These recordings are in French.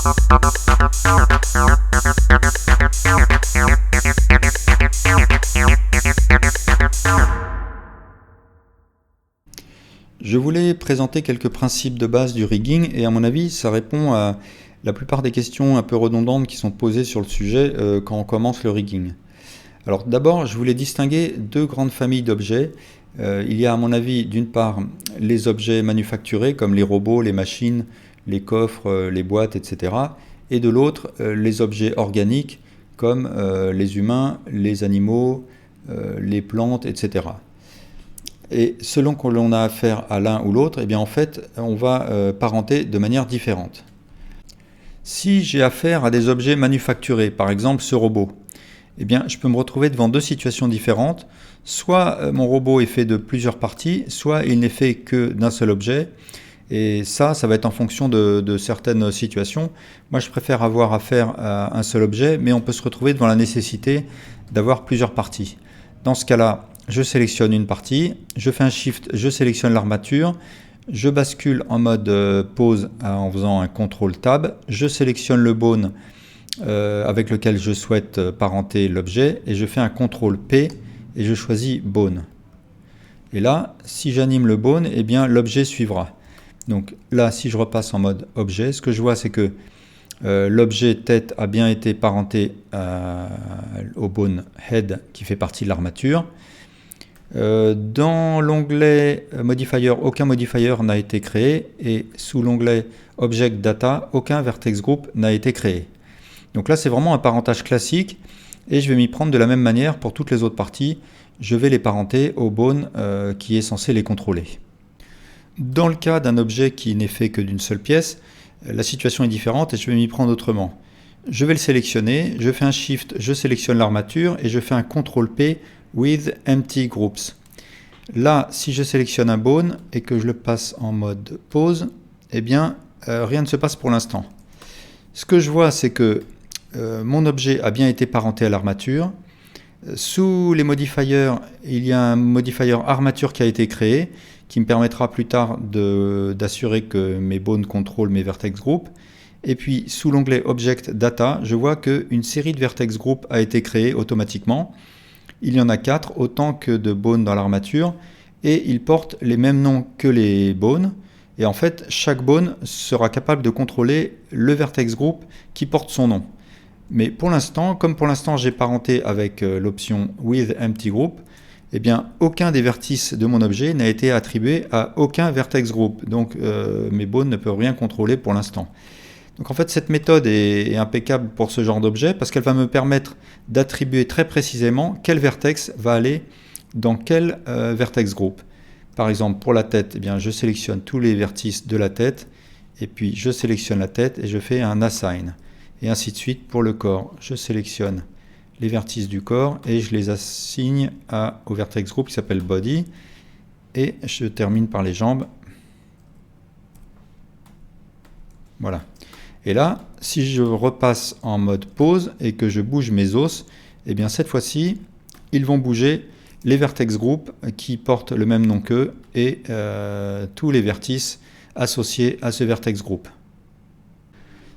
Je voulais présenter quelques principes de base du rigging et à mon avis ça répond à la plupart des questions un peu redondantes qui sont posées sur le sujet quand on commence le rigging. Alors d'abord je voulais distinguer deux grandes familles d'objets. Il y a à mon avis d'une part les objets manufacturés comme les robots, les machines, les coffres, les boîtes, etc. Et de l'autre les objets organiques comme les humains, les animaux, les plantes, etc. Et selon que l'on a affaire à l'un ou l'autre, eh bien en fait, on va parenter de manière différente. Si j'ai affaire à des objets manufacturés, par exemple ce robot, eh bien je peux me retrouver devant deux situations différentes. Soit mon robot est fait de plusieurs parties, soit il n'est fait que d'un seul objet. Et ça va être en fonction de certaines situations. Moi, je préfère avoir affaire à un seul objet, mais on peut se retrouver devant la nécessité d'avoir plusieurs parties. Dans ce cas-là, je sélectionne une partie, je fais un shift, je sélectionne l'armature, je bascule en mode pause en faisant un CTRL tab, je sélectionne le bone avec lequel je souhaite parenter l'objet et je fais un CTRL P et je choisis bone. Et là, si j'anime le bone, eh bien l'objet suivra. Donc là, si je repasse en mode objet, ce que je vois c'est que l'objet tête a bien été parenté au bone head qui fait partie de l'armature. Dans l'onglet modifier, aucun modifier n'a été créé et sous l'onglet Object Data, aucun vertex group n'a été créé. Donc là, c'est vraiment un parentage classique et je vais m'y prendre de la même manière pour toutes les autres parties. Je vais les parenter au bone qui est censé les contrôler. Dans le cas d'un objet qui n'est fait que d'une seule pièce, la situation est différente et je vais m'y prendre autrement. Je vais le sélectionner, je fais un Shift, je sélectionne l'armature et je fais un CTRL P with empty groups. Là, si je sélectionne un bone et que je le passe en mode pause, eh bien, rien ne se passe pour l'instant. Ce que je vois, c'est que mon objet a bien été parenté à l'armature. Sous les modifiers, il y a un modifier armature qui a été créé, qui me permettra plus tard d'assurer que mes bones contrôlent mes vertex group. Et puis, sous l'onglet Object Data, je vois qu'une série de vertex group a été créée automatiquement. Il y en a 4, autant que de bones dans l'armature, et ils portent les mêmes noms que les bones. Et en fait, chaque bone sera capable de contrôler le vertex group qui porte son nom. Mais pour l'instant, comme pour l'instant j'ai parenté avec l'option with empty group, eh bien aucun des vertices de mon objet n'a été attribué à aucun vertex group. Donc mes bones ne peuvent rien contrôler pour l'instant. Donc en fait cette méthode est impeccable pour ce genre d'objet parce qu'elle va me permettre d'attribuer très précisément quel vertex va aller dans quel vertex group. Par exemple pour la tête, eh bien, je sélectionne tous les vertices de la tête et puis je sélectionne la tête et je fais un assign. Et ainsi de suite pour le corps. Je sélectionne les vertices du corps et je les assigne au vertex group qui s'appelle body. Et je termine par les jambes. Voilà. Et là, si je repasse en mode pause et que je bouge mes os, eh bien cette fois-ci, ils vont bouger les vertex group qui portent le même nom qu'eux et tous les vertices associés à ce vertex group.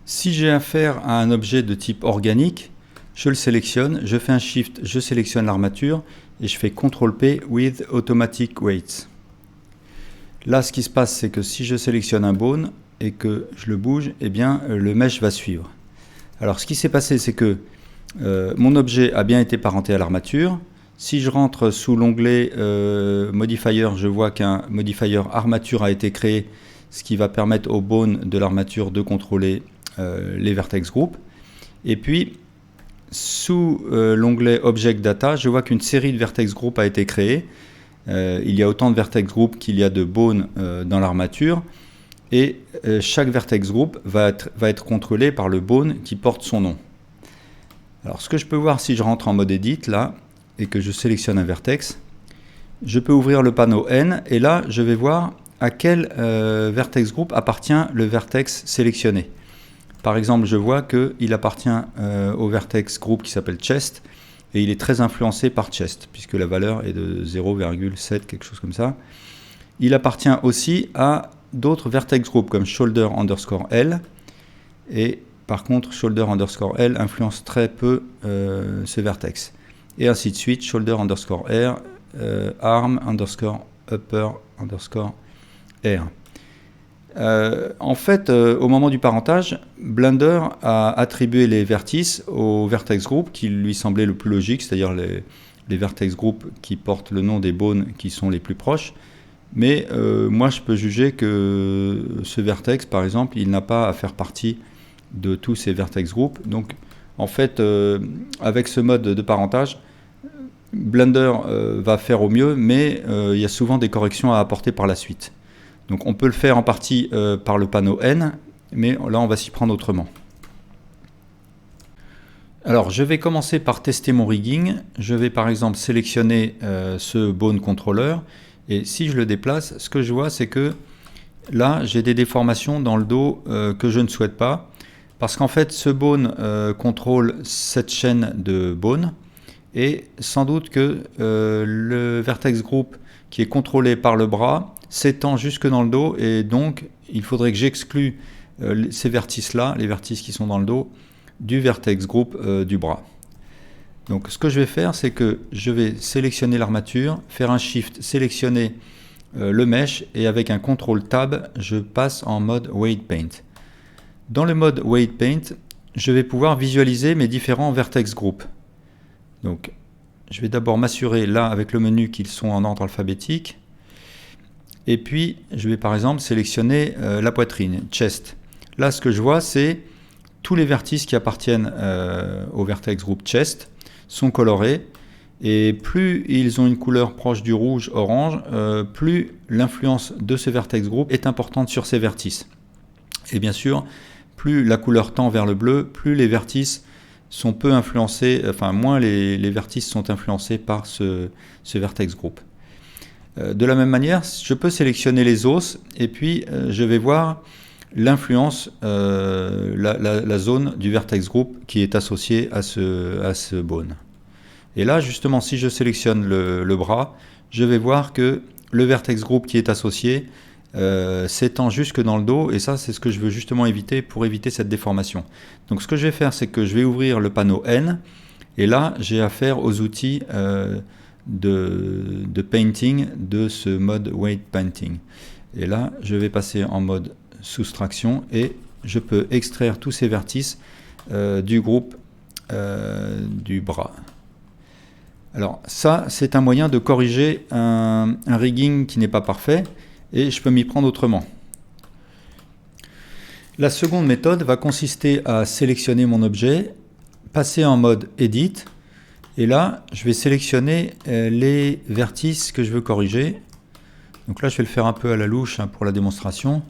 Si j'ai affaire à un objet de type organique, je le sélectionne, je fais un Shift, je sélectionne l'armature et je fais CTRL P with Automatic Weights. Là, ce qui se passe, c'est que si je sélectionne un bone et que je le bouge, eh bien, le mesh va suivre. Alors, ce qui s'est passé, c'est que mon objet a bien été parenté à l'armature. Si je rentre sous l'onglet Modifier, je vois qu'un modifier armature a été créé, ce qui va permettre au bone de l'armature de contrôler les vertex group. Et puis sous l'onglet Object Data, je vois qu'une série de vertex group a été créée. Il y a autant de vertex group qu'il y a de bones dans l'armature et chaque vertex group va être contrôlé par le bone qui porte son nom. Alors ce que je peux voir si je rentre en mode Edit là et que je sélectionne un vertex, je peux ouvrir le panneau N et là je vais voir à quel vertex group appartient le vertex sélectionné. Par exemple, je vois qu'il appartient au vertex group qui s'appelle chest et il est très influencé par chest puisque la valeur est de 0,7, quelque chose comme ça. Il appartient aussi à d'autres vertex group comme shoulder underscore L et Par contre, shoulder underscore L influence très peu ce vertex. Et ainsi de suite, shoulder underscore R, arm underscore upper underscore R. En fait, au moment du parentage, Blender a attribué les vertices au vertex group qui lui semblait le plus logique, c'est-à-dire les vertex group qui portent le nom des bones qui sont les plus proches. Mais moi, je peux juger que ce vertex, par exemple, il n'a pas à faire partie de tous ces vertex group. Donc, en fait, avec ce mode de parentage, Blender va faire au mieux, mais il y a souvent des corrections à apporter par la suite. Donc on peut le faire en partie par le panneau N, mais là on va s'y prendre autrement. Alors je vais commencer par tester mon rigging. Je vais par exemple sélectionner ce bone controller, et si je le déplace, ce que je vois c'est que là j'ai des déformations dans le dos que je ne souhaite pas, parce qu'en fait ce bone contrôle cette chaîne de bone, et sans doute que le vertex group qui est contrôlé par le bras s'étend jusque dans le dos, et donc il faudrait que j'exclue ces vertices-là, les vertices qui sont dans le dos, du vertex group du bras. Donc ce que je vais faire, c'est que je vais sélectionner l'armature, faire un shift, sélectionner le mesh, et avec un contrôle tab, je passe en mode weight paint. Dans le mode weight paint, je vais pouvoir visualiser mes différents vertex group. Donc je vais d'abord m'assurer là avec le menu qu'ils sont en ordre alphabétique. Et puis, je vais par exemple sélectionner la poitrine, chest. Là, ce que je vois, c'est tous les vertices qui appartiennent au vertex group chest sont colorés. Et plus ils ont une couleur proche du rouge-orange, plus l'influence de ce vertex group est importante sur ces vertices. Et bien sûr, plus la couleur tend vers le bleu, plus les vertices sont peu influencés, enfin moins les vertices sont influencés par ce vertex group. De la même manière, je peux sélectionner les os, et puis je vais voir l'influence, la zone du vertex group qui est associée à ce bone. Et là, justement, si je sélectionne le bras, je vais voir que le vertex group qui est associé s'étend jusque dans le dos, et ça, c'est ce que je veux justement éviter pour éviter cette déformation. Donc ce que je vais faire, c'est que je vais ouvrir le panneau N, et là, j'ai affaire aux outils de painting de ce mode weight painting. Et là, je vais passer en mode soustraction, et je peux extraire tous ces vertices du groupe du bras. Alors ça, c'est un moyen de corriger un rigging qui n'est pas parfait, et je peux m'y prendre autrement. La seconde méthode va consister à sélectionner mon objet, passer en mode Edit, et là, je vais sélectionner les vertices que je veux corriger. Donc là, je vais le faire un peu à la louche pour la démonstration.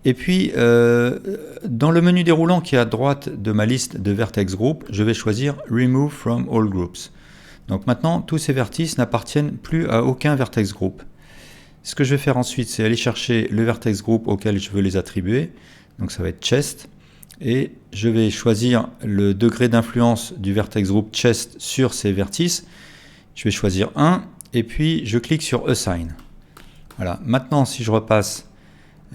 Et puis, dans le menu déroulant qui est à droite de ma liste de vertex group, je vais choisir Remove from all groups. Donc maintenant, tous ces vertices n'appartiennent plus à aucun vertex group. Ce que je vais faire ensuite, c'est aller chercher le vertex group auquel je veux les attribuer. Donc ça va être chest. Et je vais choisir le degré d'influence du vertex group chest sur ces vertices. Je vais choisir 1, et puis je clique sur Assign. Voilà. Maintenant, si je repasse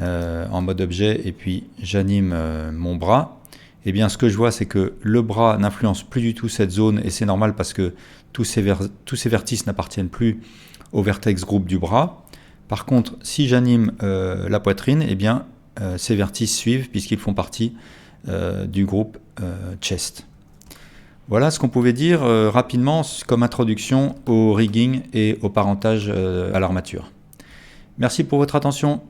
en mode objet, et puis j'anime mon bras, eh bien ce que je vois, c'est que le bras n'influence plus du tout cette zone, et c'est normal parce que tous ces vertices n'appartiennent plus au vertex group du bras. Par contre, si j'anime la poitrine, eh bien ces vertices suivent puisqu'ils font partie du groupe chest. Voilà ce qu'on pouvait dire rapidement comme introduction au rigging et au parentage à l'armature. Merci pour votre attention.